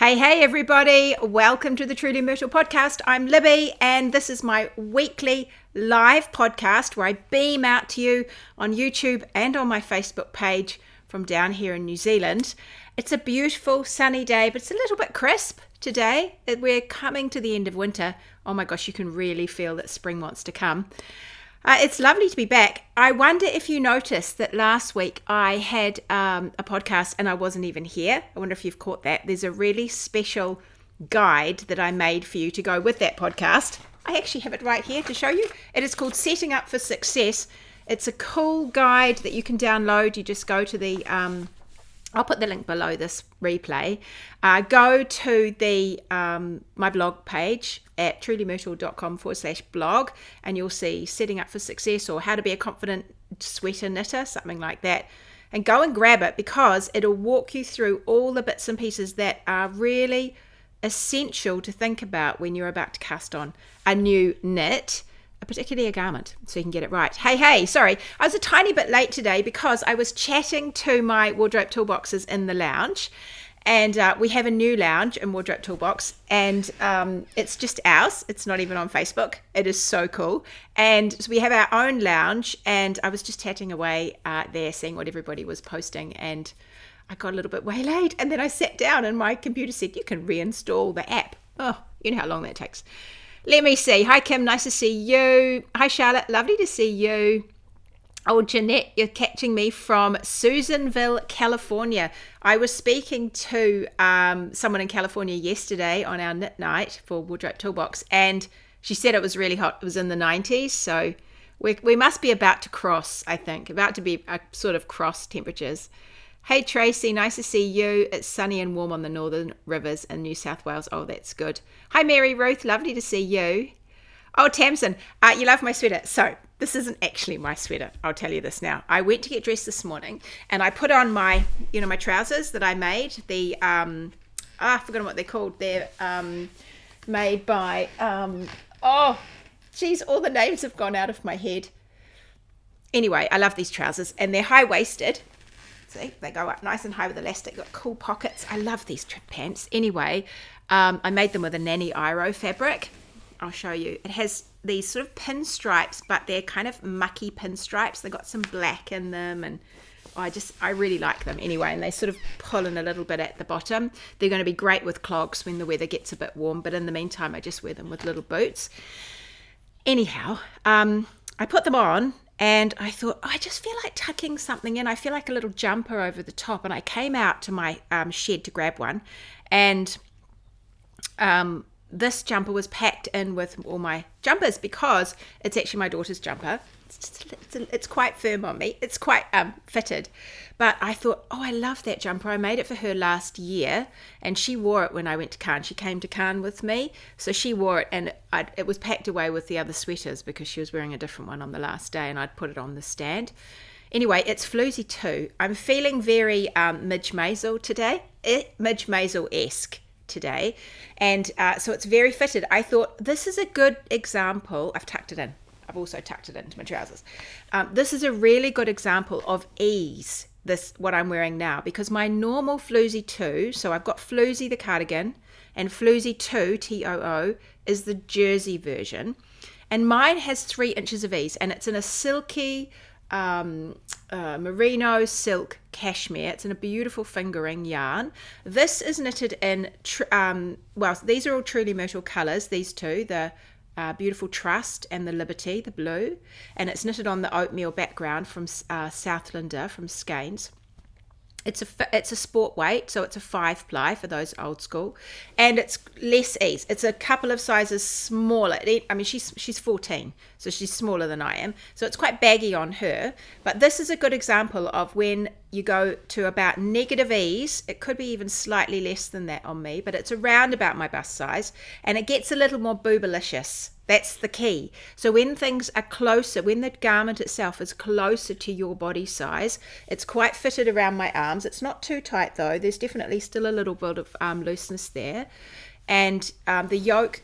Hey everybody, welcome to the Truly Myrtle podcast. I'm Libby and this is my weekly live podcast where I beam out to you on YouTube and on my Facebook page from down here in New Zealand. It's a beautiful sunny day, but it's a little bit crisp today. We're coming to the end of winter. Oh my gosh, you can really feel that spring wants to come. It's lovely to be back. I wonder if you noticed that last week I had a podcast and I wasn't even here. I wonder if you've caught that. There's a really special guide that I made for you to go with that podcast. I actually have it right here to show you. It is called Setting Up for Success. It's a cool guide that you can download. You just go to the I'll put the link below this replay. Go to the my blog page at trulymyrtle.com/blog and you'll see Setting Up for Success or How to Be a Confident Sweater Knitter, something like that. And go and grab it because it'll walk you through all the bits and pieces that are really essential to think about when you're about to cast on a new knit, particularly a garment, so you can get it right. Hey, sorry. I was a tiny bit late today because I was chatting to my wardrobe toolboxes in the lounge. And we have a new lounge in Wardrobe Toolbox, and it's just ours. It's not even on Facebook. It is so cool. And so we have our own lounge, and I was just chatting away there, seeing what everybody was posting, and I got a little bit waylaid. And then I sat down, and my computer said, you can reinstall the app. Oh, you know how long that takes. Let me see. Hi, Kim. Nice to see you. Hi, Charlotte. Lovely to see you. Oh, Jeanette, you're catching me from Susanville, California. I was speaking to someone in California yesterday on our knit night for Wardrobe Toolbox, and she said it was really hot. It was in the 90s, so we must be about to cross, I think, about to be a sort of cross temperatures. Hey, Tracy, nice to see you. It's sunny and warm on the northern rivers in New South Wales. Oh, that's good. Hi, Mary Ruth, lovely to see you. Oh, Tamsin, you love my sweater. So this isn't actually my sweater. I'll tell you this now. I went to get dressed this morning and I put on my, my trousers that I made. The, I've forgotten what they're called. They're made by, all the names have gone out of my head. Anyway, I love these trousers and they're high-waisted. See, they go up nice and high with elastic, got cool pockets. I love these pants. Anyway, I made them with a Nanny Iro fabric. I'll show you. It has these sort of pinstripes, but they're kind of mucky pinstripes. They've got some black in them, and I really like them anyway, and they sort of pull in a little bit at the bottom. They're going to be great with clogs when the weather gets a bit warm, but in the meantime I just wear them with little boots. Anyhow, I put them on and I thought, I just feel like tucking something in. I feel like a little jumper over the top, and I came out to my shed to grab one, and this jumper was packed in with all my jumpers because it's actually my daughter's jumper. It's quite firm on me. It's quite fitted. But I thought, I love that jumper. I made it for her last year and she wore it when I went to Cairn. She came to Cairn with me. So she wore it and it was packed away with the other sweaters because she was wearing a different one on the last day and I'd put it on the stand. Anyway, it's floozy too. I'm feeling very Midge Maisel today. Midge Maisel-esque today, and so it's very fitted. I thought this is a good example. I've tucked it in. I've also tucked it into my trousers. This is a really good example of ease, what I'm wearing now, because my normal Floozy 2, so I've got Floozy the cardigan and Floozy 2 TOO is the jersey version, and mine has 3 inches of ease, and it's in a silky merino silk cashmere. It's in a beautiful fingering yarn. This is knitted in these are all Truly Myrtle colors, these two, the beautiful Trust and the Liberty, the blue, and it's knitted on the oatmeal background from Southlander from Skeins. It's a sport weight, so it's a 5-ply for those old school, and it's less ease. It's a couple of sizes smaller. I mean, she's 14, so she's smaller than I am, so it's quite baggy on her. But this is a good example of when you go to about negative ease. It could be even slightly less than that on me, but it's around about my bust size, and it gets a little more boobalicious. That's the key. So when things are closer, when the garment itself is closer to your body size, it's quite fitted around my arms. It's not too tight though. There's definitely still a little bit of looseness there. And the yoke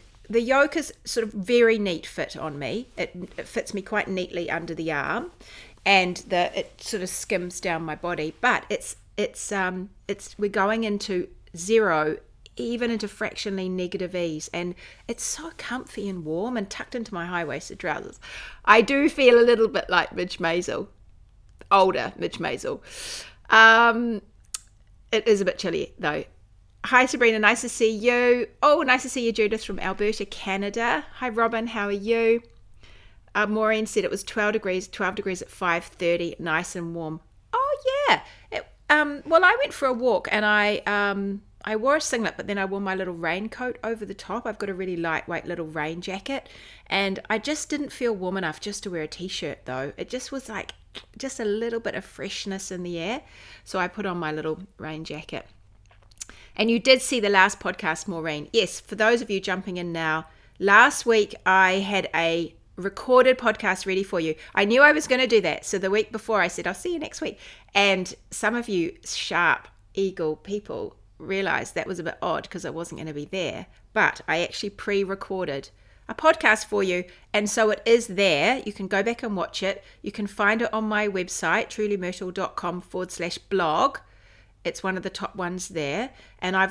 is sort of very neat fit on me. It fits me quite neatly under the arm, and it sort of skims down my body. But we're going into zero even into fractionally negative ease. And it's so comfy and warm and tucked into my high-waisted trousers. I do feel a little bit like Midge Maisel, older Midge Maisel. It is a bit chilly though. Hi Sabrina, nice to see you. Oh, nice to see you, Judith from Alberta, Canada. Hi Robin, how are you? Maureen said it was 12 degrees at 5:30, nice and warm. Oh yeah. Well, I went for a walk and I wore a singlet, but then I wore my little raincoat over the top. I've got a really lightweight little rain jacket, and I just didn't feel warm enough just to wear a t-shirt though. It just was like just a little bit of freshness in the air. So I put on my little rain jacket. And you did see the last podcast, Maureen. Yes, for those of you jumping in now, last week I had a recorded podcast ready for you. I knew I was going to do that. So the week before I said, I'll see you next week. And some of you sharp eagle people realized that was a bit odd because I wasn't going to be there. But I actually pre-recorded a podcast for you. And so it is there. You can go back and watch it. You can find it on my website, trulymyrtle.com/blog. It's one of the top ones there. And I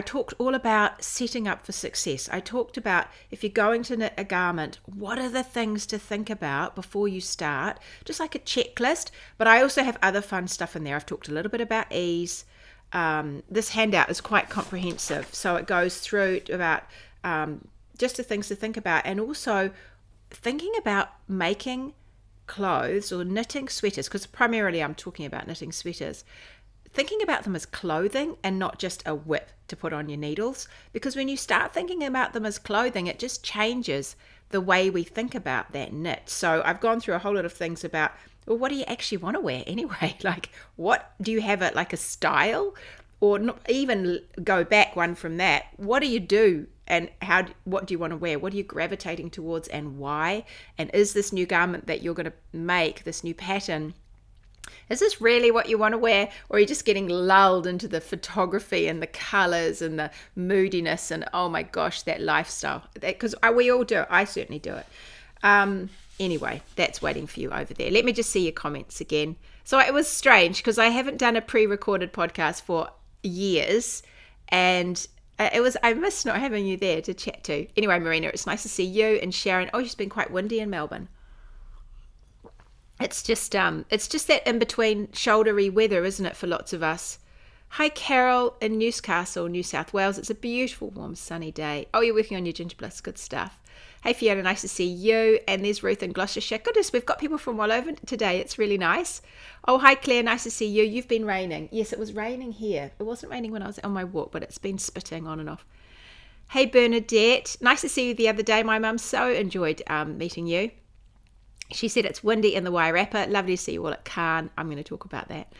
talked all about setting up for success. I talked about if you're going to knit a garment, what are the things to think about before you start? Just like a checklist. But I also have other fun stuff in there. I've talked a little bit about ease. This handout is quite comprehensive. So it goes through about just the things to think about. And also thinking about making clothes or knitting sweaters, because primarily I'm talking about knitting sweaters. Thinking about them as clothing and not just a whip to put on your needles. Because when you start thinking about them as clothing, it just changes the way we think about that knit. So I've gone through a whole lot of things about, well, what do you actually want to wear anyway? Like, what do you have it like a style? Or not even go back one from that. What do you do and what do you want to wear? What are you gravitating towards and why? And is this new garment that you're going to make, this new pattern, is this really what you want to wear, or are you just getting lulled into the photography and the colors and the moodiness and oh my gosh, that lifestyle? Because we all do it. I certainly do it. Anyway, that's waiting for you over there. Let me just see your comments again. So it was strange because I haven't done a pre-recorded podcast for years, and I miss not having you there to chat to. Anyway, Marina, it's nice to see you, and Sharon. Oh, it's been quite windy in Melbourne. It's just that in-between shouldery weather, isn't it, for lots of us? Hi, Carol in Newcastle, New South Wales. It's a beautiful, warm, sunny day. Oh, you're working on your ginger bliss. Good stuff. Hey, Fiona, nice to see you. And there's Ruth in Gloucestershire. Goodness, we've got people from all over today. It's really nice. Oh, hi, Claire. Nice to see you. You've been raining. Yes, it was raining here. It wasn't raining when I was on my walk, but it's been spitting on and off. Hey, Bernadette. Nice to see you the other day. My mum so enjoyed meeting you. She said it's windy in the Wairarapa. Lovely to see you all at Cairn. I'm going to talk about that.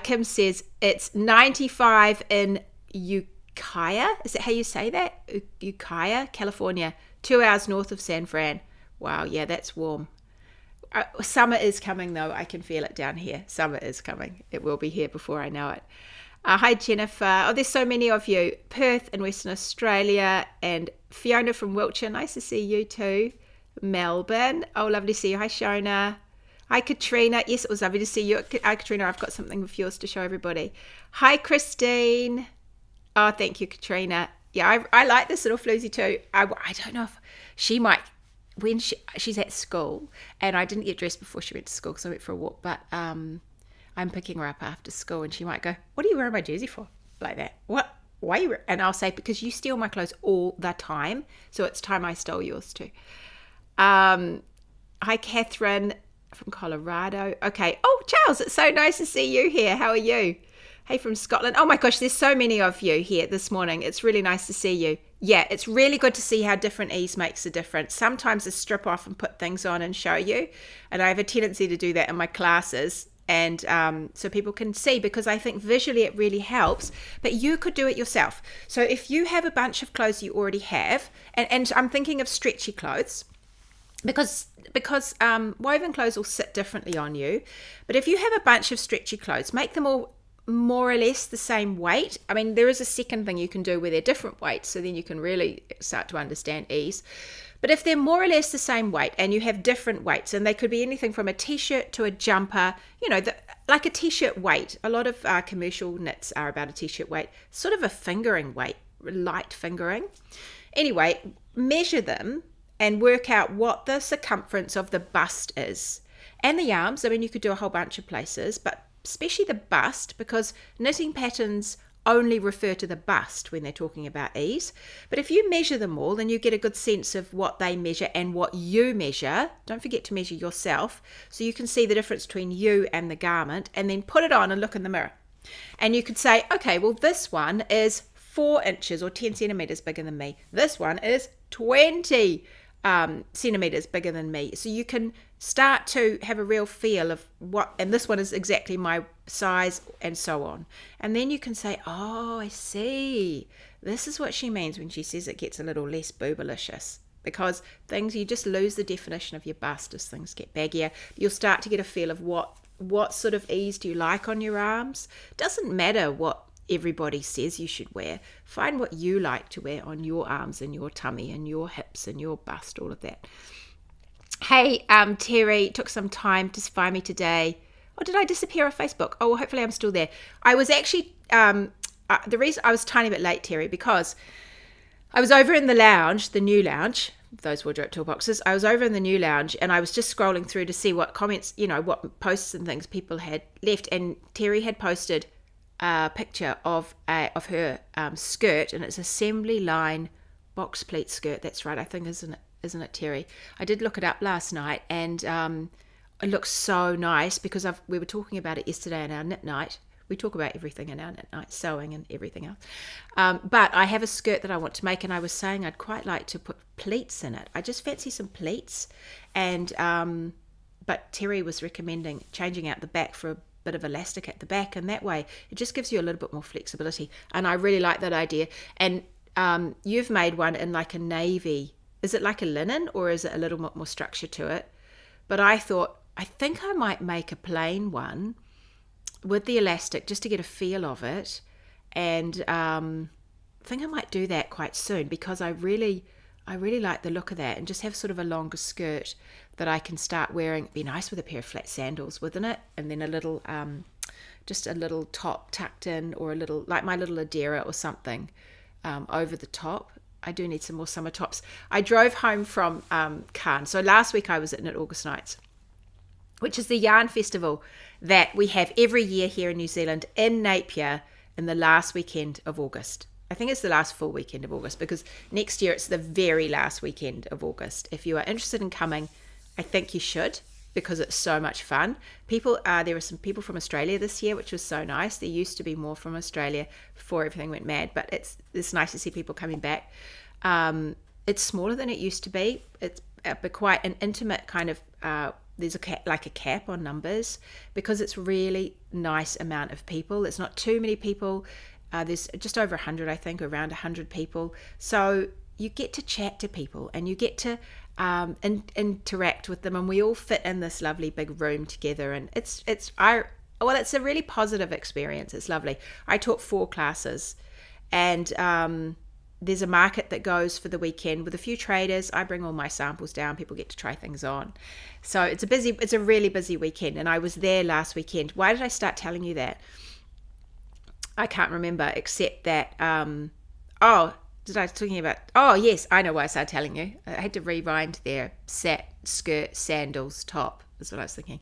Kim says it's 95 in Ukiah. Is that how you say that? Ukiah, California. 2 hours north of San Fran. Wow, yeah, that's warm. Summer is coming, though. I can feel it down here. Summer is coming. It will be here before I know it. Hi, Jennifer. Oh, there's so many of you. Perth in Western Australia, and Fiona from Wiltshire. Nice to see you too. Melbourne. Oh, lovely to see you. Hi, Shona. Hi, Katrina. Yes, it was lovely to see you. Hi, Katrina. I've got something of yours to show everybody. Hi, Christine. Oh, thank you, Katrina. Yeah, I like this little floozy too. I don't know if she might, when she's at school, and I didn't get dressed before she went to school because I went for a walk, but I'm picking her up after school, and she might go, what are you wearing my jersey for? Like that. What? Why are you wearing? And I'll say, because you steal my clothes all the time, so it's time I stole yours too. Hi, Catherine from Colorado. Okay. Oh, Charles, it's so nice to see you here. How are you? Hey, from Scotland. Oh my gosh, there's so many of you here this morning. It's really nice to see you. Yeah, it's really good to see how different ease makes a difference. Sometimes I strip off and put things on and show you. And I have a tendency to do that in my classes. And so people can see, because I think visually it really helps. But you could do it yourself. So if you have a bunch of clothes you already have, and I'm thinking of stretchy clothes, because woven clothes will sit differently on you. But if you have a bunch of stretchy clothes, make them all more or less the same weight. I mean, there is a second thing you can do where they're different weights, so then you can really start to understand ease. But if they're more or less the same weight and you have different weights, and they could be anything from a t-shirt to a jumper, like a t-shirt weight. A lot of commercial knits are about a t-shirt weight, sort of a fingering weight, light fingering. Anyway, measure them and work out what the circumference of the bust is. And the arms. I mean, you could do a whole bunch of places, but especially the bust, because knitting patterns only refer to the bust when they're talking about ease. But if you measure them all, then you get a good sense of what they measure and what you measure. Don't forget to measure yourself, so you can see the difference between you and the garment, and then put it on and look in the mirror. And you could say, okay, well, this one is 4 inches or 10 centimeters bigger than me. This one is 20 centimeters bigger than me. So you can start to have a real feel of what, and this one is exactly my size, and so on. And then you can say, oh, I see. This is what she means when she says it gets a little less boobalicious. Because you just lose the definition of your bust as things get baggier. You'll start to get a feel of what sort of ease do you like on your arms. Doesn't matter what everybody says you should wear. Find what you like to wear on your arms and your tummy and your hips and your bust, all of that. Hey, Terry, took some time to find me today. Oh, did I disappear off Facebook? Oh, well, hopefully I'm still there. I was actually, the reason I was a tiny bit late, Terry, because I was over in the lounge, the new lounge, those wardrobe toolboxes. I was over in the new lounge and I was just scrolling through to see what comments, what posts and things people had left. And Terry had posted a picture of her skirt, and it's assembly line box pleat skirt. That's right, I think, isn't it, Terry? I did look it up last night, and it looks so nice because we were talking about it yesterday in our knit night. We talk about everything in our knit night, sewing and everything else. But I have a skirt that I want to make, and I was saying I'd quite like to put pleats in it. I just fancy some pleats, and but Terry was recommending changing out the back for a bit of elastic at the back, and that way it just gives you a little bit more flexibility, and I really like that idea. And you've made one in like a navy. Is it like a linen, or is it a little bit more structure to it? But I thought, I think I might make a plain one with the elastic just to get a feel of it, and I think I might do that quite soon, because I really like the look of that, and just have sort of a longer skirt that I can start wearing. It'd be nice with a pair of flat sandals, wouldn't it? And then a little, just a little top tucked in, or a little, like my little Adira or something over the top. I do need some more summer tops. I drove home from Cannes. So last week I was at Knit August Nights, which is the yarn festival that we have every year here in New Zealand in Napier in the last weekend of August. I think it's the last full weekend of August, because next year it's the very last weekend of August. If you are interested in coming, I think you should, because it's so much fun. There were some people from Australia this year, which was so nice. There used to be more from Australia before everything went mad, but it's nice to see people coming back. It's smaller than it used to be. It's quite an intimate kind of, there's a cap on numbers, because it's really nice amount of people. It's not too many people. There's just over 100, I think, around 100 people. So you get to chat to people, and you get to interact with them, and we all fit in this lovely big room together, and it's a really positive experience. It's lovely. I taught 4 classes, and there's a market that goes for the weekend with a few traders. I bring all my samples down. People get to try things on. So it's a really busy weekend, and I was there last weekend. Why did I start telling you that? I can't remember, except that yes, I know why I started telling you. I had to rewind there. Skirt, sandals, top is what I was thinking.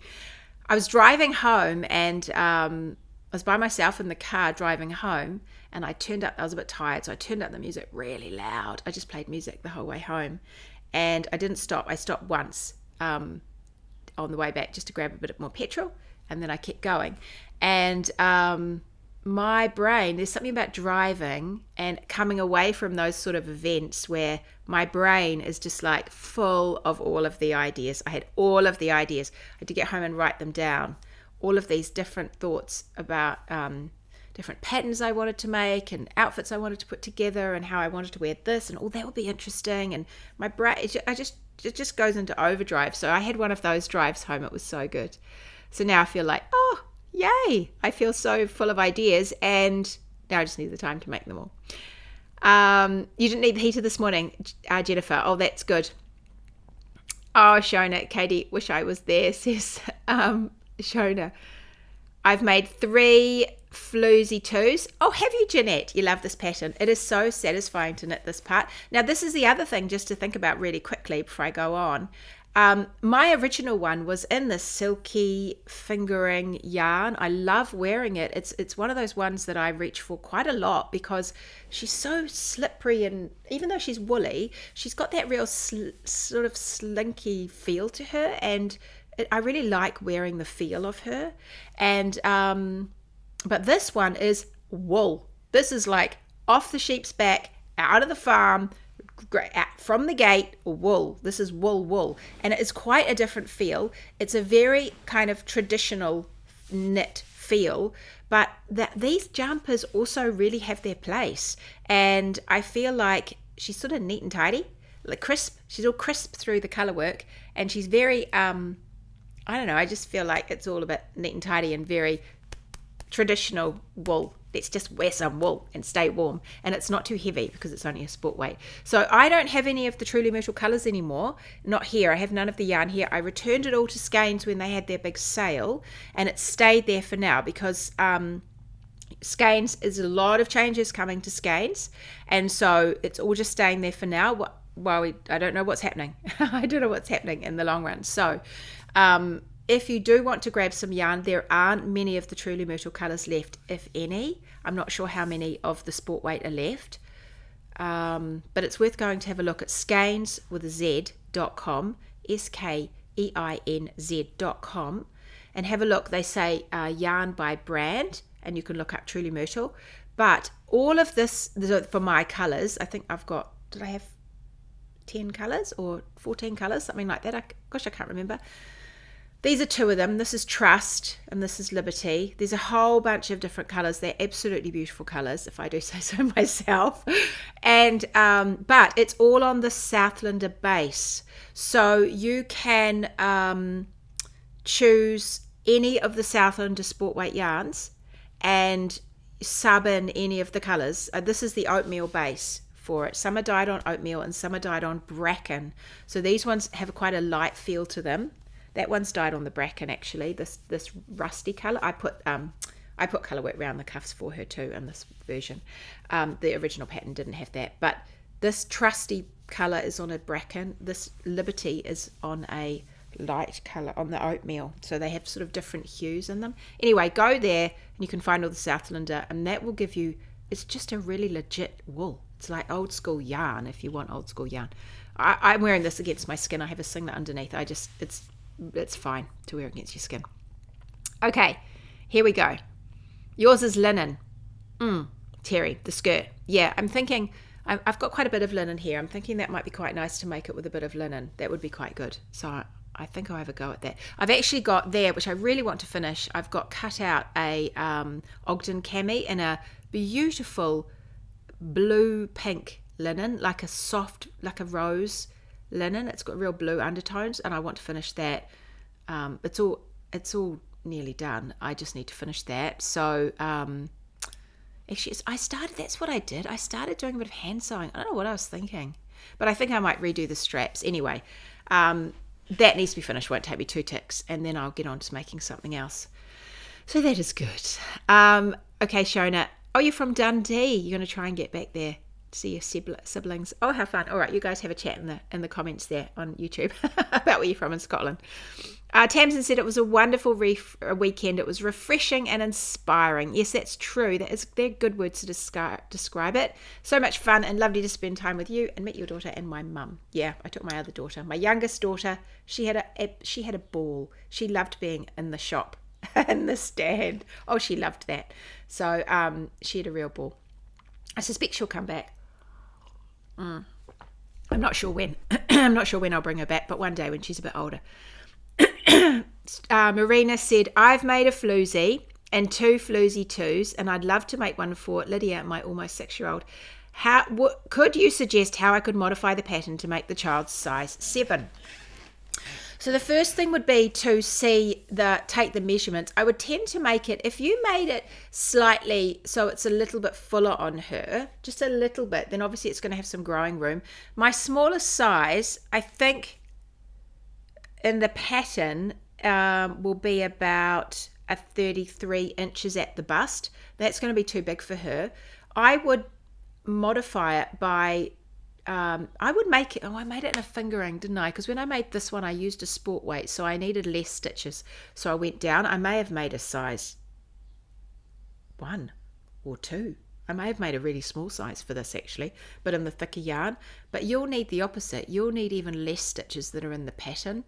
I was driving home, and I was by myself in the car driving home, and I was a bit tired, so I turned up the music really loud. I just played music the whole way home, and I didn't stop. I stopped once on the way back just to grab a bit more petrol, and then I kept going. And my brain, there's something about driving and coming away from those sort of events where my brain is just like full of all of the ideas. I had all of the ideas. I had to get home and write them down. All of these different thoughts about different patterns I wanted to make, and outfits I wanted to put together, and how I wanted to wear this, and that would be interesting. And my brain, it just goes into overdrive. So I had one of those drives home. It was so good. So now I feel like, Yay! I feel so full of ideas, and now I just need the time to make them all. You didn't need the heater this morning, Jennifer. Oh, that's good. Oh, Shona, Katie, wish I was there, says Shona. I've made 3 floozy 2s. Oh, have you, Jeanette? You love this pattern. It is so satisfying to knit this part. Now, this is the other thing just to think about really quickly before I go on. My original one was in this silky fingering yarn. I love wearing it. It's one of those ones that I reach for quite a lot because she's so slippery, and even though she's woolly, she's got that real sort of slinky feel to her, and I really like wearing the feel of her. And but this one is wool. This is like off the sheep's back, out of the farm, from the gate, wool. This is wool, and it is quite a different feel. It's a very kind of traditional knit feel, but these jumpers also really have their place, and I feel like she's sort of neat and tidy, like crisp. She's all crisp through the color work, and she's very I don't know, I just feel like it's all a bit neat and tidy and very traditional wool. Let's just wear some wool and stay warm, and it's not too heavy because it's only a sport weight. So I don't have any of the Truly Myrtle colours anymore, not here. I have none of the yarn here. I returned it all to Skeins when they had their big sale, and it stayed there for now because Skeins is a lot of changes coming to Skeins, and so it's all just staying there for now. I don't know what's happening. I don't know what's happening in the long run. So if you do want to grab some yarn, there aren't many of the Truly Myrtle colours left, if any. I'm not sure how many of the sport weight are left, but it's worth going to have a look at Skeins with a Z.com, SKEINZ.com, and have a look. They say yarn by brand, and you can look up Truly Myrtle. But all of this, for my colours, I think I've got, did I have 10 colours or 14 colours, something like that? I can't remember. These are 2 of them. This is Trust and this is Liberty. There's a whole bunch of different colours. They're absolutely beautiful colours, if I do say so myself. And but it's all on the Southlander base. So you can choose any of the Southlander sport weight yarns and sub in any of the colours. This is the oatmeal base for it. Some are dyed on oatmeal and some are dyed on bracken. So these ones have quite a light feel to them. That one's dyed on the bracken, actually. This rusty colour. I put colour work around the cuffs for her too in this version. The original pattern didn't have that, but this trusty colour is on a bracken. This Liberty is on a light colour on the oatmeal. So they have sort of different hues in them. Anyway, go there and you can find all the Southlander, and that will give you. It's just a really legit wool. It's like old school yarn if you want old school yarn. I'm wearing this against my skin. I have a singlet underneath. It's fine to wear against your skin. Okay, here we go. Yours is linen. Terry, the skirt. Yeah, I'm thinking, I've got quite a bit of linen here. I'm thinking that might be quite nice to make it with a bit of linen. That would be quite good. So I think I'll have a go at that. I've actually got there, which I really want to finish, I've got cut out a Ogden cami in a beautiful blue pink linen, like a soft, like a rose linen. It's got real blue undertones, and I want to finish that. It's all nearly done. I just need to finish that. So actually that's what I did. I started doing a bit of hand sewing. I don't know what I was thinking, but I think I might redo the straps anyway. That needs to be finished. Won't take me 2 ticks, and then I'll get on to making something else. So that is good. Okay, Shona. Oh, you're from Dundee. You're going to try and get back there. See your siblings. Oh, how fun. All right, you guys have a chat in the comments there on YouTube about where you're from in Scotland. Tamsin said it was a wonderful weekend. It was refreshing and inspiring. Yes, that's true. They're good words to describe it. So much fun and lovely to spend time with you and meet your daughter and my mum. Yeah, I took my other daughter, my youngest daughter. She had a ball. She loved being in the shop in the stand. Oh, she loved that. So she had a real ball. I suspect she'll come back. I'm not sure when. I'm not sure when I'll bring her back, but one day when she's a bit older. Marina said, I've made a floozy and 2 floozy 2s, and I'd love to make one for Lydia, my almost 6-year-old. Could you suggest how I could modify the pattern to make the child's size 7? So the first thing would be to take the measurements. I would tend to make it, if you made it slightly so it's a little bit fuller on her, just a little bit, then obviously it's going to have some growing room. My smallest size, I think, in the pattern will be about a 33 inches at the bust. That's going to be too big for her. I would modify it by I would make it, I made it in a fingering, didn't I? Because when I made this one, I used a sport weight, so I needed less stitches. So I went down. I may have made a size 1 or 2. I may have made a really small size for this actually, but in the thicker yarn. But you'll need the opposite. You'll need even less stitches that are in the pattern.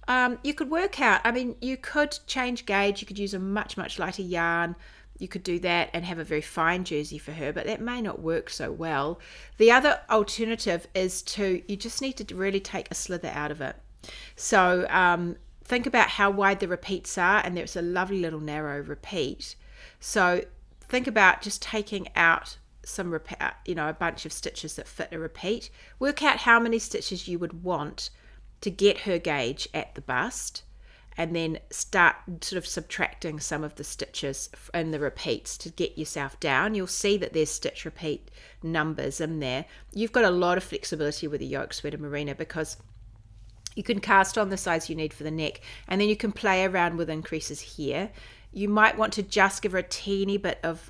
You could work out, I mean, you could change gauge. You could use a much, much lighter yarn. You could do that and have a very fine jersey for her, but that may not work so well. The other alternative is you just need to really take a slither out of it. So think about how wide the repeats are, and there's a lovely little narrow repeat. So think about just taking out a bunch of stitches that fit a repeat. Work out how many stitches you would want to get her gauge at the bust, and then start sort of subtracting some of the stitches in the repeats to get yourself down. You'll see that there's stitch repeat numbers in there. You've got a lot of flexibility with a yoke sweater merino, because you can cast on the size you need for the neck, and then you can play around with increases here. You might want to just give her a teeny bit of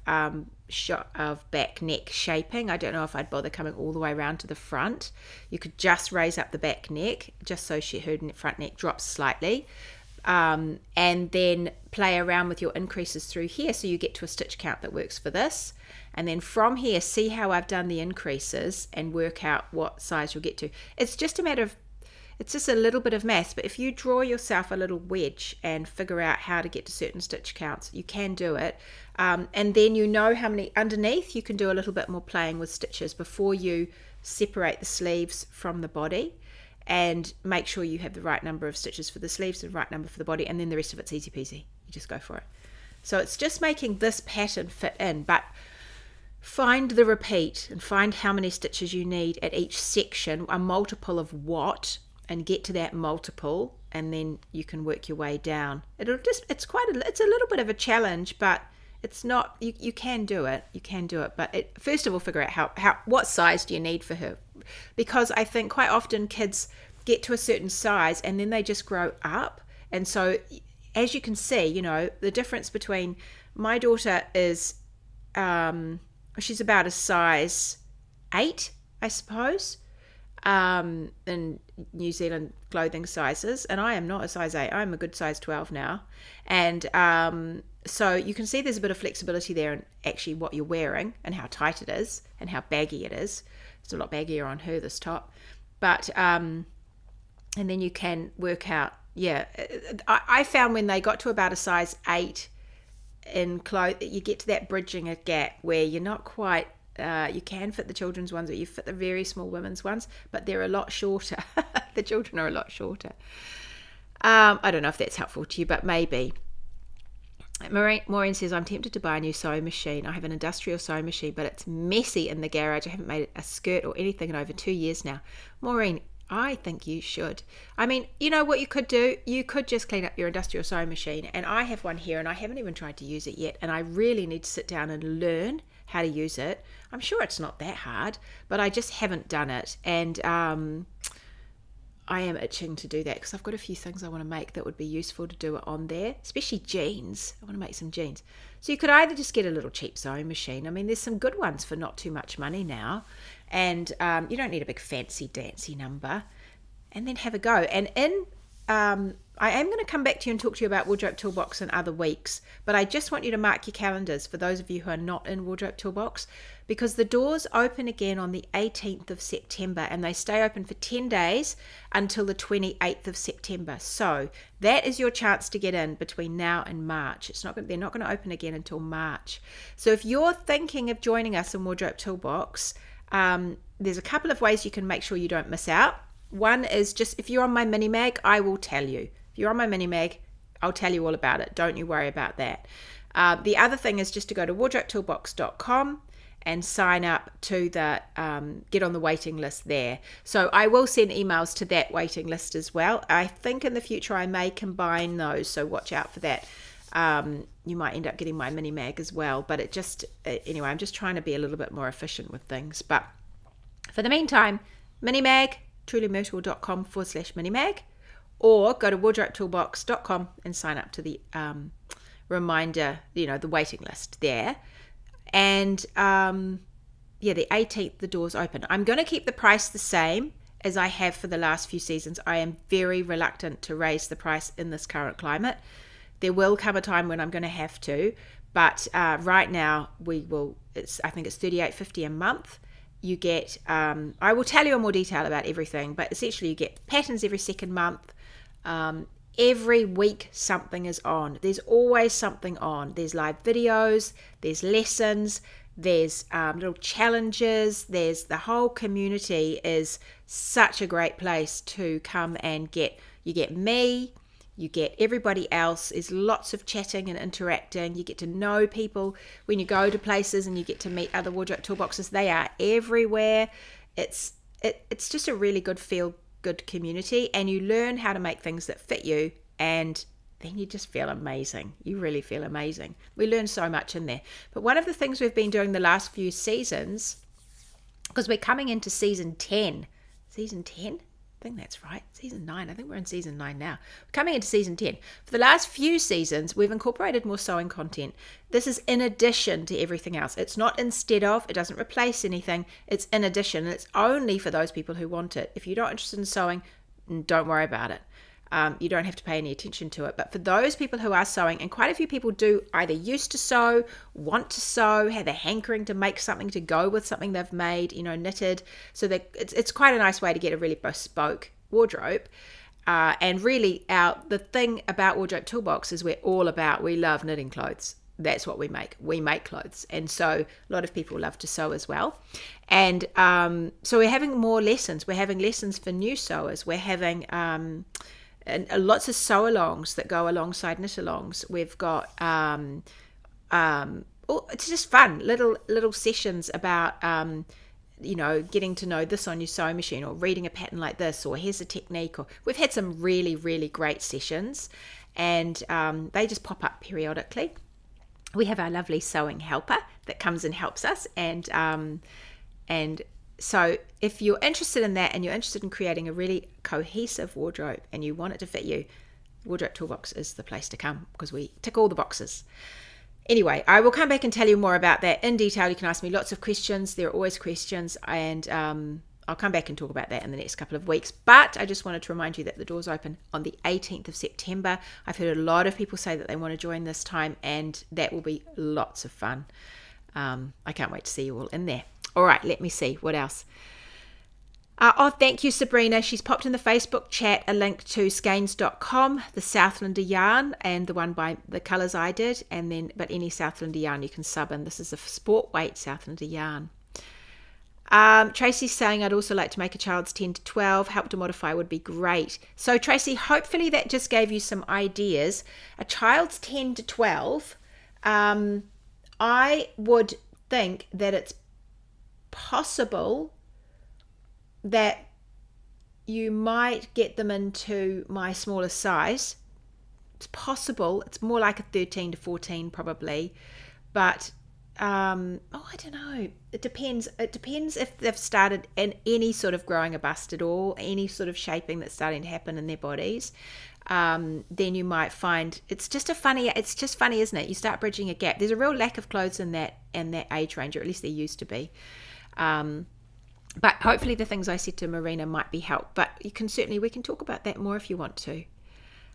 back neck shaping. I don't know if I'd bother coming all the way around to the front. You could just raise up the back neck just so her front neck drops slightly. And then play around with your increases through here so you get to a stitch count that works for this. And then from here, see how I've done the increases and work out what size you'll get to. It's just a matter of, it's just a little bit of maths, but if you draw yourself a little wedge and figure out how to get to certain stitch counts, you can do it. And then you know how many underneath, you can do a little bit more playing with stitches before you separate the sleeves from the body, and make sure you have the right number of stitches for the sleeves and the right number for the body, and then the rest of it's easy peasy. You just go for it. So it's just making this pattern fit in, but find the repeat and find how many stitches you need at each section, a multiple of what, and get to that multiple, and then you can work your way down. It's a little bit of a challenge, but it's not, you can do it. You can do it. But first of all, figure out what size do you need for her? Because I think quite often kids get to a certain size and then they just grow up. And so as you can see, the difference between my daughter is, she's about a size 8, I suppose, in New Zealand clothing sizes. And I am not a size 8. I'm a good size 12 now. And so you can see there's a bit of flexibility there in actually what you're wearing and how tight it is and how baggy it is. It's a lot baggier on her, this top. But, and then you can work out, I found when they got to about a size 8 in clothes, you get to that bridging a gap where you're not quite, you can fit the children's ones, or you fit the very small women's ones, but they're a lot shorter. The children are a lot shorter. I don't know if that's helpful to you, but maybe. Maureen says, I'm tempted to buy a new sewing machine. I have an industrial sewing machine, but it's messy in the garage. I haven't made a skirt or anything in over 2 years now. Maureen, I think you should. I mean, you know what you could do? You could just clean up your industrial sewing machine. And I have one here, and I haven't even tried to use it yet. And I really need to sit down and learn how to use it. I'm sure it's not that hard, but I just haven't done it. And I am itching to do that because I've got a few things I want to make that would be useful to do it on there, especially jeans. I want to make some jeans. So you could either just get a little cheap sewing machine. I mean, there's some good ones for not too much money now. And you don't need a big fancy dancy number. And then have a go. And I am going to come back to you and talk to you about Wardrobe Toolbox in other weeks, but I just want you to mark your calendars for those of you who are not in Wardrobe Toolbox, because the doors open again on the 18th of September and they stay open for 10 days until the 28th of September. So that is your chance to get in between now and March. They're not going to open again until March. So if you're thinking of joining us in Wardrobe Toolbox, there's a couple of ways you can make sure you don't miss out. One is just, if you're on my mini mag, I will tell you. If you're on my mini mag, I'll tell you all about it. Don't you worry about that. The other thing is just to go to wardrobetoolbox.com and sign up to the get on the waiting list there. So I will send emails to that waiting list as well. I think in the future I may combine those, so watch out for that. You might end up getting my mini mag as well, but anyway, I'm just trying to be a little bit more efficient with things. But for the meantime, mini mag, trulymyrtle.com/mini mag, or go to wardrobetoolbox.com and sign up to the reminder, the waiting list there. And the 18th, the doors open. I'm going to keep the price the same as I have for the last few seasons. I am very reluctant to raise the price in this current climate. There will come a time when I'm going to have to, but right now I think it's $38.50 a month. You get, I will tell you in more detail about everything, but essentially you get patterns every second month. Every week something is on. There's always something on. There's live videos, there's lessons, there's little challenges, there's the whole community is such a great place to come and you get me, you get everybody else. There's lots of chatting and interacting. You get to know people when you go to places, and you get to meet other wardrobe toolboxes. They are everywhere. It's just a really good good community, and you learn how to make things that fit you, and then you just feel amazing. You really feel amazing. We learn so much in there. But one of the things we've been doing the last few seasons, because we're coming into season 10, I think that's right, season 9, I think we're in season 9 now, we're coming into season 10. For the last few seasons, we've incorporated more sewing content. This is in addition to everything else. It's not instead of, it doesn't replace anything, it's in addition, and it's only for those people who want it. If you're not interested in sewing, don't worry about it. You don't have to pay any attention to it. But for those people who are sewing, and quite a few people do either used to sew, want to sew, have a hankering to make something to go with something they've made, knitted. So it's quite a nice way to get a really bespoke wardrobe. And really, the thing about Wardrobe Toolbox is we love knitting clothes. That's what we make. We make clothes. And so a lot of people love to sew as well. And so we're having more lessons. We're having lessons for new sewers. We're having and lots of sew-alongs that go alongside knit-alongs. We've got it's just fun little sessions about getting to know this on your sewing machine, or reading a pattern like this, or here's a technique. Or we've had some really, really great sessions, and they just pop up periodically. We have our lovely sewing helper that comes and helps us, and so if you're interested in that, and you're interested in creating a really cohesive wardrobe, and you want it to fit you, Wardrobe Toolbox is the place to come, because we tick all the boxes. Anyway, I will come back and tell you more about that in detail. You can ask me lots of questions. There are always questions, and I'll come back and talk about that in the next couple of weeks. But I just wanted to remind you that the doors open on the 18th of September. I've heard a lot of people say that they want to join this time, and that will be lots of fun. I can't wait to see you all in there. All right, let me see. What else? Thank you, Sabrina. She's popped in the Facebook chat a link to skeins.com, the Southlander yarn, and the one by the colours I did. But any Southlander yarn you can sub in. This is a sport weight Southlander yarn. Tracy's saying, I'd also like to make a child's 10 to 12. Help to modify would be great. So, Tracy, hopefully that just gave you some ideas. A child's 10 to 12, I would think that it's possible that you might get them into my smaller size. It's possible. It's more like a 13 to 14 probably, but I don't know. It depends if they've started in any sort of growing a bust at all, any sort of shaping that's starting to happen in their bodies. Then you might find it's just funny, isn't it? You start bridging a gap. There's a real lack of clothes in that age range, or at least there used to be. But hopefully the things I said to Marina might be help. But we can talk about that more if you want to.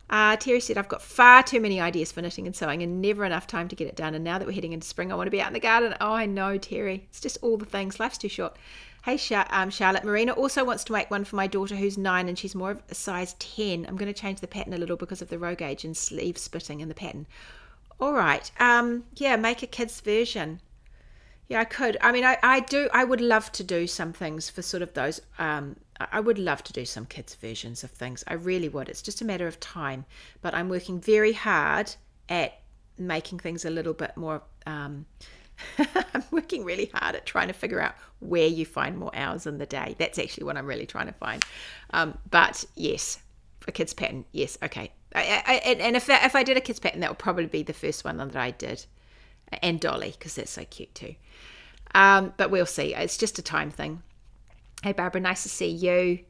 Terry said, I've got far too many ideas for knitting and sewing and never enough time to get it done. And now that we're heading into spring, I want to be out in the garden. Oh, I know, Terry. It's just all the things. Life's too short. Hey, Charlotte. Marina also wants to make one for my daughter who's 9 and she's more of a size 10. I'm going to change the pattern a little because of the row gauge and sleeve splitting in the pattern. All right. Make a kid's version. Yeah, I could. I mean, I would love to do some things for sort of those. I would love to do some kids' versions of things. I really would. It's just a matter of time. But I'm working very hard at making things a little bit more I'm working really hard at trying to figure out where you find more hours in the day. That's actually what I'm really trying to find. But yes, a kids pattern, yes, okay. And if I did a kids pattern, that would probably be the first one that I did. And Dolly, because that's so cute too. But we'll see. It's just a time thing. Hey, Barbara, nice to see you.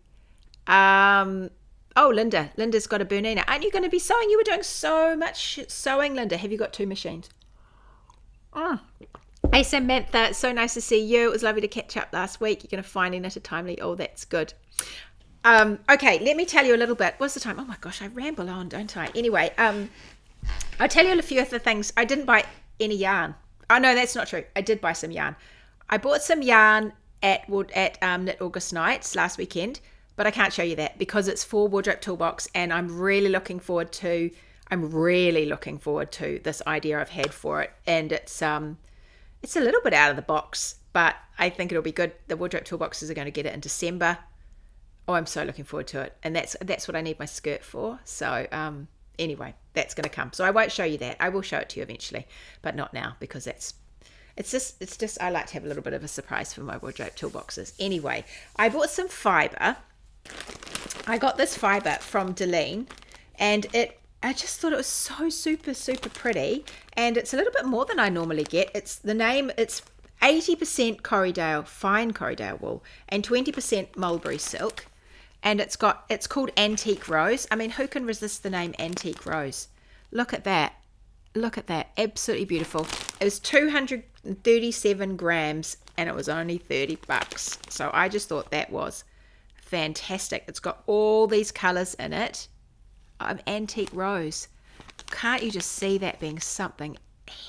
Oh, Linda's got a Bernina. Aren't you going to be sewing? You were doing so much sewing, Linda. Have you got 2 machines? Hey, Samantha, so nice to see you. It was lovely to catch up last week. You're going to finally knit a timely. Oh, that's good. Okay, let me tell you a little bit. What's the time? Oh my gosh, I ramble on, don't I? Anyway, I'll tell you a few other things. I didn't buy any yarn. Oh no, that's not true. I did buy some yarn. I bought some yarn at Knit August Nights last weekend, but I can't show you that because it's for Wardrobe Toolbox, and I'm really looking forward to this idea I've had for it. And it's a little bit out of the box, but I think it'll be good. The Wardrobe Toolboxes are going to get it in December. Oh, I'm so looking forward to it. And that's what I need my skirt for. So anyway, that's going to come. So I won't show you that. I will show it to you eventually, but not now, because it's just I like to have a little bit of a surprise for my Wardrobe Toolboxes. Anyway, I bought some fiber. I got this fiber from Deline, and I just thought it was so super, super pretty. And it's a little bit more than I normally get. It's 80% Corriedale, fine Corriedale wool, and 20% mulberry silk. And it's called Antique Rose. I mean, who can resist the name Antique Rose? Look at that. Look at that. Absolutely beautiful. It was 237 grams, and it was only $30. So I just thought that was fantastic. It's got all these colors in it. Antique Rose. Can't you just see that being something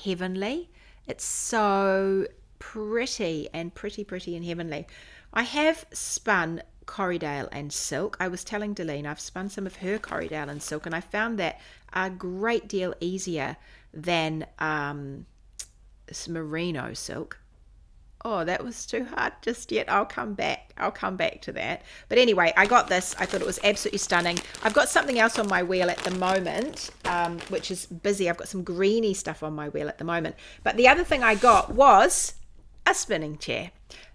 heavenly? It's so pretty and pretty and heavenly. I have spun Corriedale and silk. I was telling Deline I've spun some of her Corriedale and silk, and I found that a great deal easier than merino silk. Oh, that was too hard just yet. I'll come back to that. But anyway, I got this. I thought it was absolutely stunning. I've got something else on my wheel at the moment, which is busy. I've got some greeny stuff on my wheel at the moment. But the other thing I got was a spinning chair.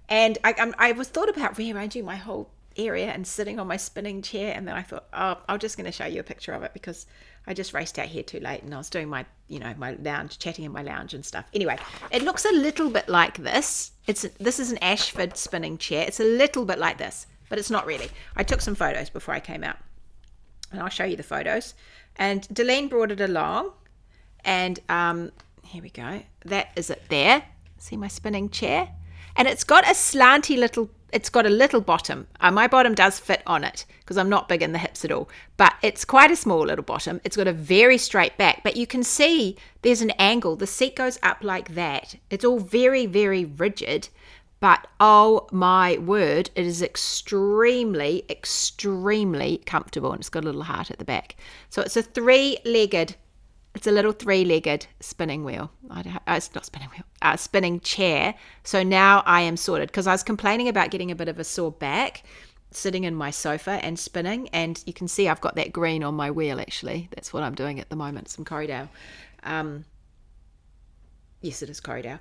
And I was thought about rearranging my whole area and sitting on my spinning chair, and then I thought, oh, I'm just going to show you a picture of it because I just raced out here too late and I was doing my lounge, chatting in my lounge and stuff. Anyway, it looks a little bit like this. This is an Ashford spinning chair. It's a little bit like this, but it's not really. I took some photos before I came out, and I'll show you the photos. And Deline brought it along, and here we go. That is it there. See my spinning chair? And it's got a slanty little, it's got a little bottom. My bottom does fit on it because I'm not big in the hips at all, but it's quite a small little bottom. It's got a very straight back, but you can see there's an angle. The seat goes up like that. It's all very, very rigid, but oh my word, it is extremely, extremely comfortable, and it's got a little heart at the back. So it's a little three-legged spinning wheel. It's not spinning wheel, spinning chair. So now I am sorted, because I was complaining about getting a bit of a sore back sitting in my sofa and spinning, and you can see I've got that green on my wheel. Actually, that's what I'm doing at the moment. Some Corriedale. Yes, it is Corriedale.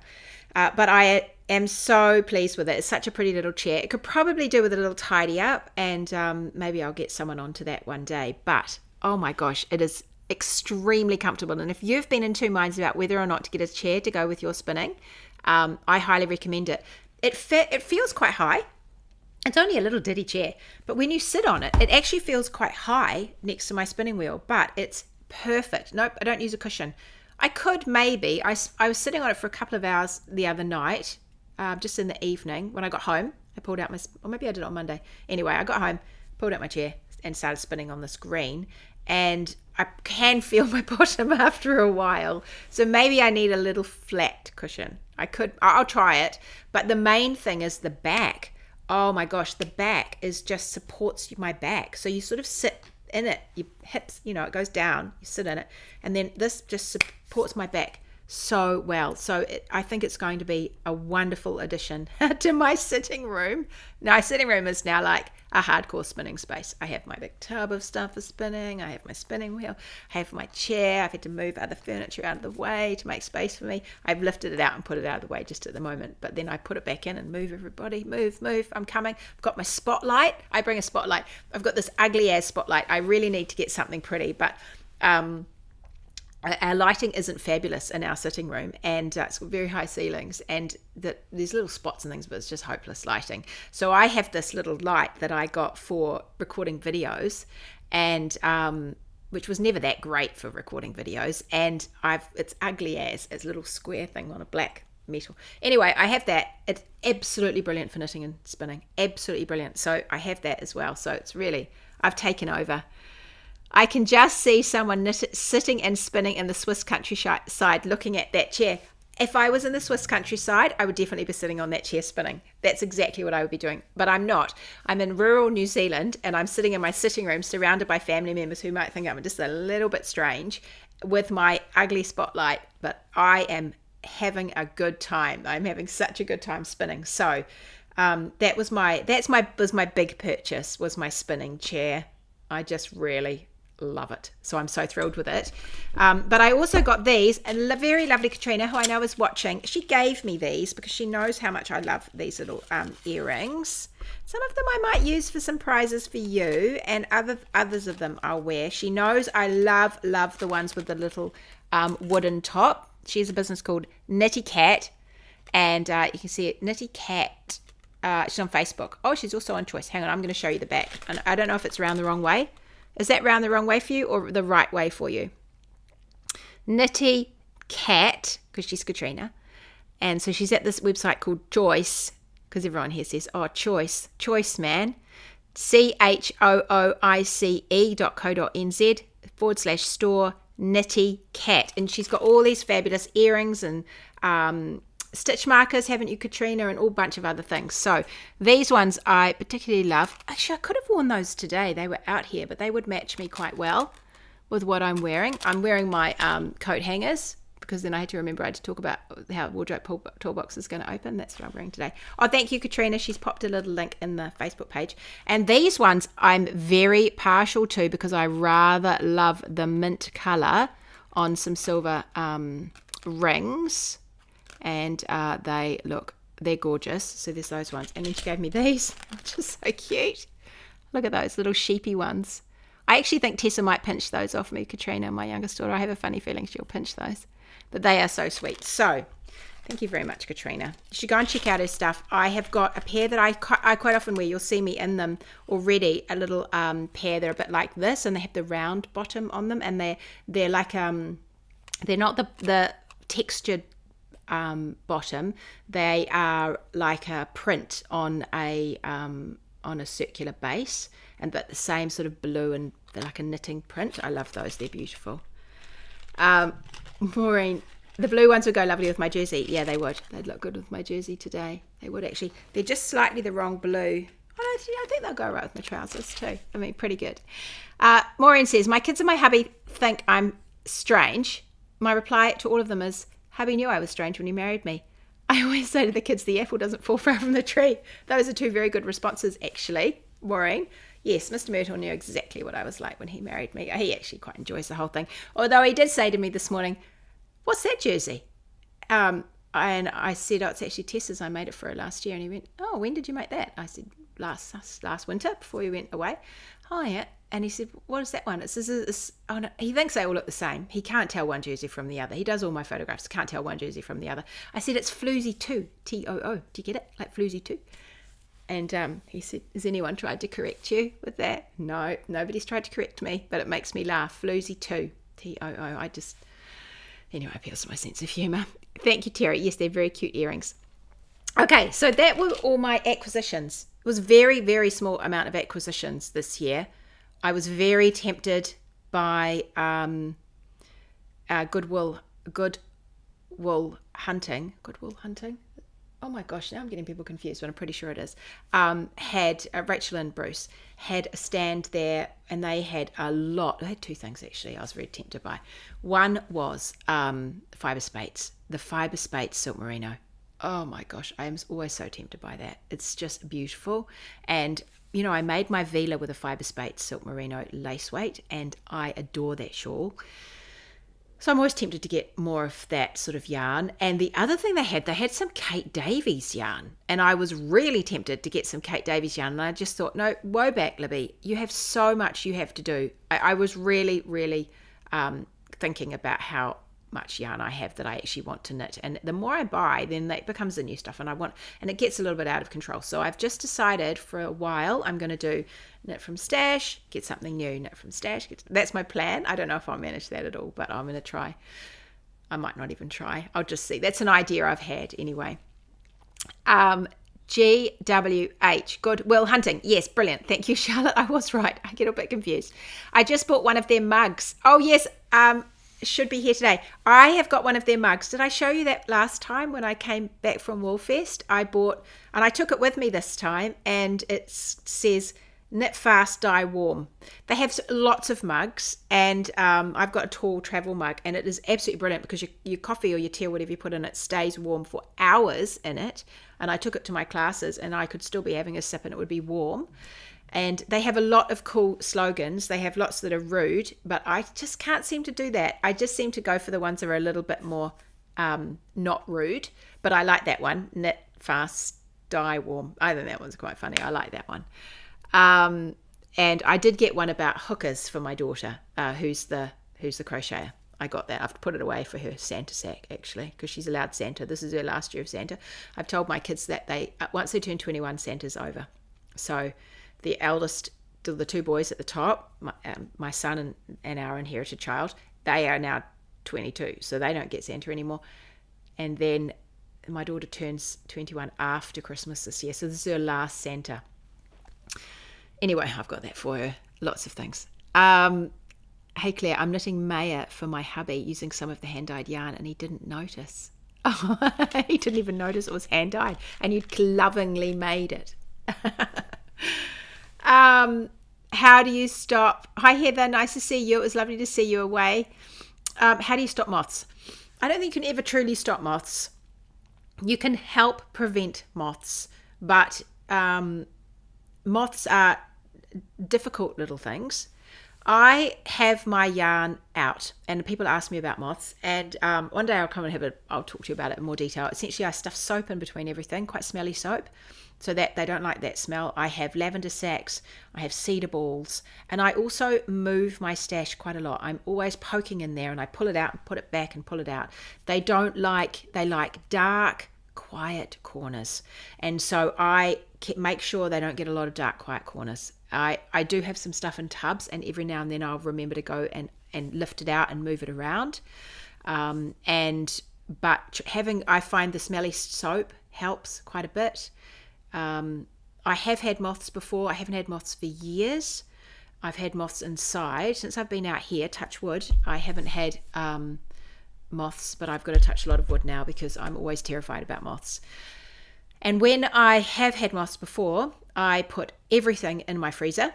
But I am so pleased with it. It's such a pretty little chair. It could probably do with a little tidy up, and maybe I'll get someone onto that one day. But oh my gosh, it is extremely comfortable. And if you've been in two minds about whether or not to get a chair to go with your spinning, I highly recommend it. It feels quite high. It's only a little ditty chair, but when you sit on it, it actually feels quite high next to my spinning wheel, but it's perfect. Nope, I don't use a cushion. I could maybe, I was sitting on it for a couple of hours the other night, just in the evening when I got home. I pulled out or maybe I did it on Monday. Anyway, I got home, pulled out my chair and started spinning on this green, and I can feel my bottom after a while. So maybe I need a little flat cushion. I'll try it. But the main thing is the back. Oh my gosh, the back just supports my back. So you sort of sit in it, your hips, it goes down, you sit in it. And then this just supports my back so well. So I think it's going to be a wonderful addition to my sitting room. My sitting room is now like a hardcore spinning space. I have my big tub of stuff for spinning. I have my spinning wheel. I have my chair. I've had to move other furniture out of the way to make space for me. I've lifted it out and put it out of the way just at the moment. But then I put it back in and move everybody. Move. I'm coming. I've got my spotlight. I bring a spotlight. I've got this ugly ass spotlight. I really need to get something pretty. But our lighting isn't fabulous in our sitting room, and it's got very high ceilings, and there's little spots and things, but it's just hopeless lighting. So I have this little light that I got for recording videos, and which was never that great for recording videos, and it's ugly as a little square thing on a black metal. Anyway, I have that. It's absolutely brilliant for knitting and spinning. Absolutely brilliant. So I have that as well. So it's really, I've taken over. I can just see someone sitting and spinning in the Swiss countryside looking at that chair. If I was in the Swiss countryside, I would definitely be sitting on that chair spinning. That's exactly what I would be doing. But I'm not. I'm in rural New Zealand, and I'm sitting in my sitting room surrounded by family members who might think I'm just a little bit strange with my ugly spotlight. But I am having a good time. I'm having such a good time spinning. So that was my big purchase, was my spinning chair. I just really love it. So I'm so thrilled with it. But I also got these, and very lovely Katrina, who I know is watching, she gave me these because she knows how much I love these little earrings. Some of them I might use for some prizes for you, and others of them I'll wear. She knows I love the ones with the little wooden top. She has a business called Knitty Cat, and you can see it, Knitty Cat. She's on Facebook. Oh, she's also on Choice. Hang on, I'm going to show you the back. And I don't know if it's round the wrong way. Is that round the wrong way for you or the right way for you? Knitty Cat, because she's Katrina. And so she's at this website called Choice, because everyone here says, oh, Choice man. CHOOICE.co.nz/store Knitty Cat. And she's got all these fabulous earrings and stitch markers, haven't you, Katrina, and all bunch of other things. So these ones I particularly love. Actually, I could have worn those today. They were out here, but they would match me quite well with what I'm wearing. I'm wearing my coat hangers, because then I had to remember I had to talk about how wardrobe toolbox is going to open. That's what I'm wearing today. Oh, thank you, Katrina. She's popped a little link in the Facebook page. And these ones I'm very partial to, because I rather love the mint colour on some silver rings. And they're gorgeous. So there's those ones. And then she gave me these, which is so cute. Look at those little sheepy ones. I actually think Tessa might pinch those off me, Katrina, my youngest daughter. I have a funny feeling she'll pinch those. But they are so sweet. So thank you very much, Katrina. You should go and check out her stuff. I have got a pair that I quite often wear. You'll see me in them already. A little pair. They're a bit like this, and they have the round bottom on them. And they're like, they're not the textured bottom. They are like a print on a circular base, but the same sort of blue, and they're like a knitting print. I love those. They're beautiful. Maureen, the blue ones would go lovely with my jersey. Yeah, they would. They'd look good with my jersey today. They would actually. They're just slightly the wrong blue. I think they'll go right with my trousers too. I mean, pretty good. Maureen says, my kids and my hubby think I'm strange. My reply to all of them is, hubby knew I was strange when he married me. I always say to the kids, the apple doesn't fall far from the tree. Those are two very good responses, actually, Maureen. Yes, Mr. Myrtle knew exactly what I was like when he married me. He actually quite enjoys the whole thing. Although he did say to me this morning, what's that jersey? And I said, oh, it's actually Tessa's. I made it for her last year. And he went, oh, when did you make that? I said, last winter, before we went away. Oh, yeah. And he said, what is that one? Oh, no. He thinks they all look the same. He can't tell one jersey from the other. He does all my photographs. Can't tell one jersey from the other. I said, it's Floozy 2, T-O-O. Do you get it? Like Floozy 2. And he said, has anyone tried to correct you with that? No, nobody's tried to correct me, but it makes me laugh. Floozy 2, T-O-O. Anyway, it appeals to my sense of humour. Thank you, Terry. Yes, they're very cute earrings. Okay, so that were all my acquisitions. It was very, very small amount of acquisitions this year. I was very tempted by Goodwill Hunting. oh my gosh, now I'm getting people confused, but I'm pretty sure it is, had Rachel and Bruce had a stand there, and they had they had two things actually I was very tempted by. One was fibre spates, the fibre spates silk merino. Oh my gosh, I am always so tempted by that. It's just beautiful. And I made my vela with a fibre spates silk merino lace weight, and I adore that shawl. So I'm always tempted to get more of that sort of yarn. And the other thing they had some Kate Davies yarn. And I was really tempted to get some Kate Davies yarn. And I just thought, no, woe back, Libby. You have so much you have to do. I was really, really thinking about how much yarn I have that I actually want to knit. And the more I buy, then that becomes the new stuff. And it gets a little bit out of control. So I've just decided for a while I'm going to do knit from stash, get something new, knit from stash. That's my plan. I don't know if I'll manage that at all, but I'm going to try. I might not even try. I'll just see. That's an idea I've had anyway. GWH, Goodwill Hunting. Yes, brilliant. Thank you, Charlotte. I was right. I get a bit confused. I just bought one of their mugs. Oh, yes. Should be here today. I have got one of their mugs. Did I show you that last time when I came back from Woolfest? I bought, and I took it with me this time, and it says knit fast, dye warm. They have lots of mugs, and I've got a tall travel mug, and it is absolutely brilliant because your coffee or your tea or whatever you put in it stays warm for hours in it. And I took it to my classes, and I could still be having a sip and it would be warm. And they have a lot of cool slogans. They have lots that are rude, but I just can't seem to do that. I just seem to go for the ones that are a little bit more not rude. But I like that one, knit fast, dye warm. I think that one's quite funny. I like that one. And I did get one about hookers for my daughter, who's the crocheter. I got that. I've put it away for her Santa sack, actually, because she's allowed Santa. This is her last year of Santa. I've told my kids that once they turn 21, Santa's over. So the eldest, the two boys at the top, my son and our inherited child, they are now 22, so they don't get Santa anymore. And then my daughter turns 21 after Christmas this year, so this is her last Santa. Anyway, I've got that for her. Lots of things. Hey Claire, I'm knitting Maya for my hubby using some of the hand-dyed yarn, and he didn't notice. Oh, he didn't even notice it was hand-dyed, and you'd lovingly made it. How do you stop? Hi Heather, nice to see you. It was lovely to see you away. How do you stop moths? I don't think you can ever truly stop moths. You can help prevent moths, but moths are difficult little things. I have my yarn out, and people ask me about moths, and one day I'll come and I'll talk to you about it in more detail. Essentially, I stuff soap in between everything, quite smelly soap, so that they don't like that smell. I have lavender sacks, I have cedar balls, and I also move my stash quite a lot. I'm always poking in there, and I pull it out and put it back and pull it out. They like dark, quiet corners, and so I make sure they don't get a lot of dark, quiet corners. I do have some stuff in tubs, and every now and then I'll remember to go and lift it out and move it around. But I find the smelly soap helps quite a bit. I have had moths before. I haven't had moths for years. I've had moths inside. Since I've been out here, touch wood, I haven't had moths, but I've got to touch a lot of wood now because I'm always terrified about moths. And when I have had moths before, I put everything in my freezer,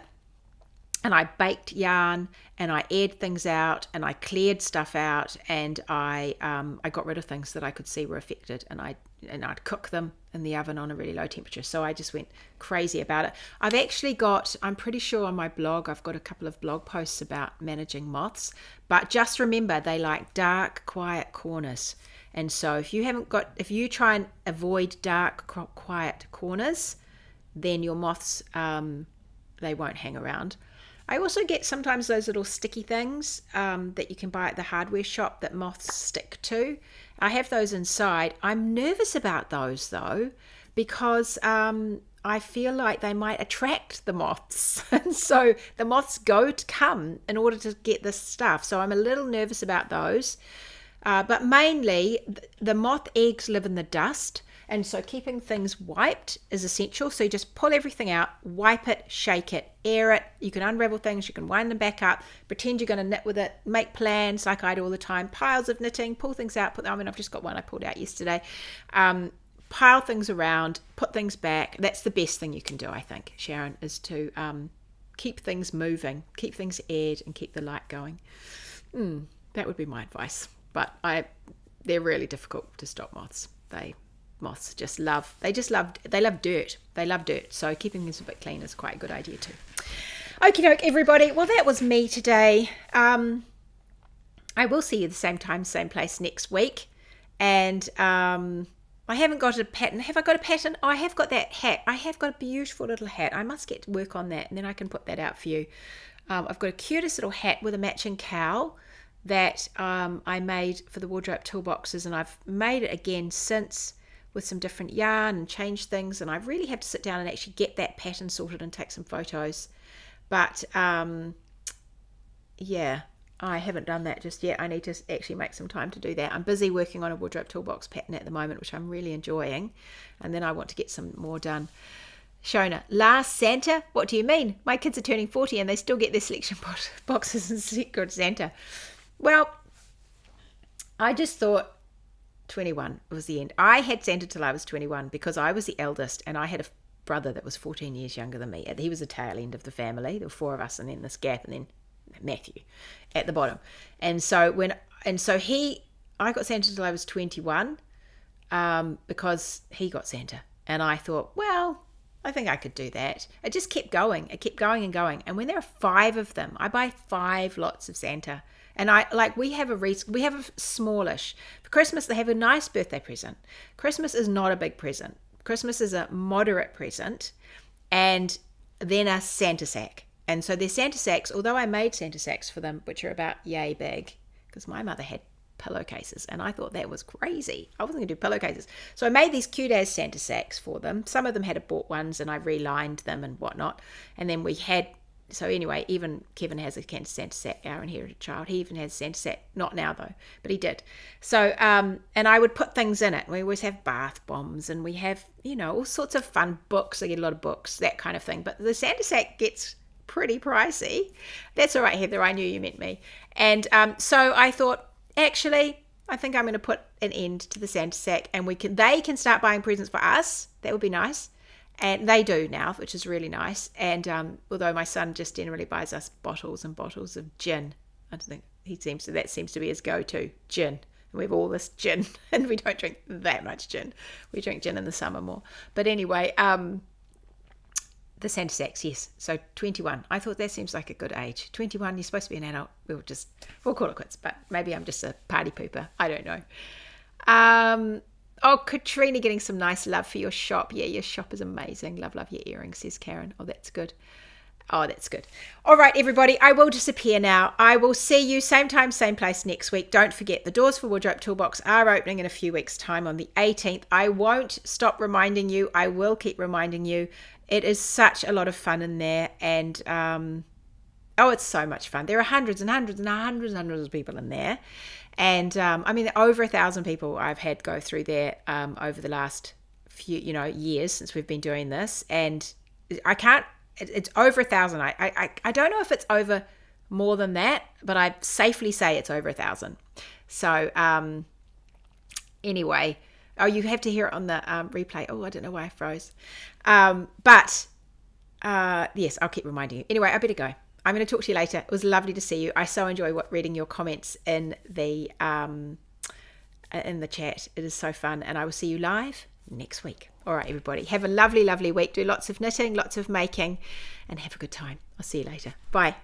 and I baked yarn, and I aired things out, and I cleared stuff out, and I got rid of things that I could see were affected, and I'd cook them in the oven on a really low temperature. So I just went crazy about it. I've actually got, I'm pretty sure on my blog, I've got a couple of blog posts about managing moths, but just remember they like dark, quiet corners. And so if you try and avoid dark, quiet corners, then your moths, they won't hang around. I also get sometimes those little sticky things that you can buy at the hardware shop that moths stick to. I have those inside. I'm nervous about those though, because I feel like they might attract the moths. And so the moths come in order to get this stuff. So I'm a little nervous about those. But mainly the moth eggs live in the dust, and so keeping things wiped is essential. So you just pull everything out, wipe it, shake it, air it. You can unravel things, you can wind them back up, pretend you're going to knit with it, make plans like I do all the time, piles of knitting, pull things out, I've just got one I pulled out yesterday. pile things around, put things back. That's the best thing you can do, I think, Sharon, is to keep things moving, keep things aired, and keep the light going. That would be my advice. But they're really difficult to stop moths. Moths just love dirt. They love dirt. So keeping things a bit clean is quite a good idea too. Okie doke, everybody. Well, that was me today. I will see you the same time, same place next week. And I haven't got a pattern. Have I got a pattern? Oh, I have got that hat. I have got a beautiful little hat. I must get to work on that, and then I can put that out for you. I've got a cutest little hat with a matching cowl that I made for the wardrobe toolboxes, and I've made it again since with some different yarn and changed things, and I really have to sit down and actually get that pattern sorted and take some photos. But yeah, I haven't done that just yet. I need to actually make some time to do that. I'm busy working on a wardrobe toolbox pattern at the moment, which I'm really enjoying, and then I want to get some more done. Shona, last Santa? What do you mean? My kids are turning 40 and they still get their selection boxes and Secret Santa. Well, I just thought 21 was the end. I had Santa till I was 21 because I was the eldest, and I had a brother that was 14 years younger than me. He was the tail end of the family. There were 4 of us, and then this Gath, and then Matthew at the bottom. And so I got Santa till I was 21 because he got Santa. And I thought, well, I think I could do that. It just kept going. It kept going and going. And when there are 5 of them, I buy 5 lots of Santa. And we have a smallish. For Christmas, they have a nice birthday present. Christmas is not a big present. Christmas is a moderate present, and then a Santa sack. And so they're Santa sacks, although I made Santa sacks for them, which are about yay big, because my mother had pillowcases, and I thought that was crazy. I wasn't going to do pillowcases. So I made these cute as Santa sacks for them. Some of them had bought ones, and I relined them and whatnot. And then so anyway, even Kevin has a Santa sack, our inherited child. He even has a Santa sack, not now though, but he did. So, and I would put things in it. We always have bath bombs, and we have, all sorts of fun books. I get a lot of books, that kind of thing. But the Santa sack gets pretty pricey. That's all right, Heather, I knew you meant me. And so I thought, actually, I think I'm going to put an end to the Santa sack, and they can start buying presents for us. That would be nice. And they do now, which is really nice. And although my son just generally buys us bottles and bottles of gin, I think that seems to be his go-to, gin. And we have all this gin, and we don't drink that much gin. We drink gin in the summer more. But anyway, the Santa sacks, yes. So 21. I thought that seems like a good age. 21, you're supposed to be an adult. We'll call it quits. But maybe I'm just a party pooper. I don't know. Oh, Katrina getting some nice love for your shop. Yeah, your shop is amazing. Love your earrings, says Karen. Oh, that's good. Oh, that's good. All right, everybody, I will disappear now. I will see you same time, same place next week. Don't forget, the doors for Wardrobe Toolbox are opening in a few weeks' time on the 18th. I won't stop reminding you. I will keep reminding you. It is such a lot of fun in there, and it's so much fun. There are hundreds and hundreds and hundreds and hundreds of people in there. And over 1,000 people I've had go through there over the last few, years since we've been doing this. And it's over 1,000. I don't know if it's over more than that, but I safely say it's over 1,000. So anyway, you have to hear it on the replay. Oh, I don't know why I froze. But yes, I'll keep reminding you. Anyway, I better go. I'm going to talk to you later. It was lovely to see you. I so enjoy reading your comments in the chat. It is so fun, and I will see you live next week. All right, everybody. Have a lovely, lovely week. Do lots of knitting, lots of making, and have a good time. I'll see you later. Bye.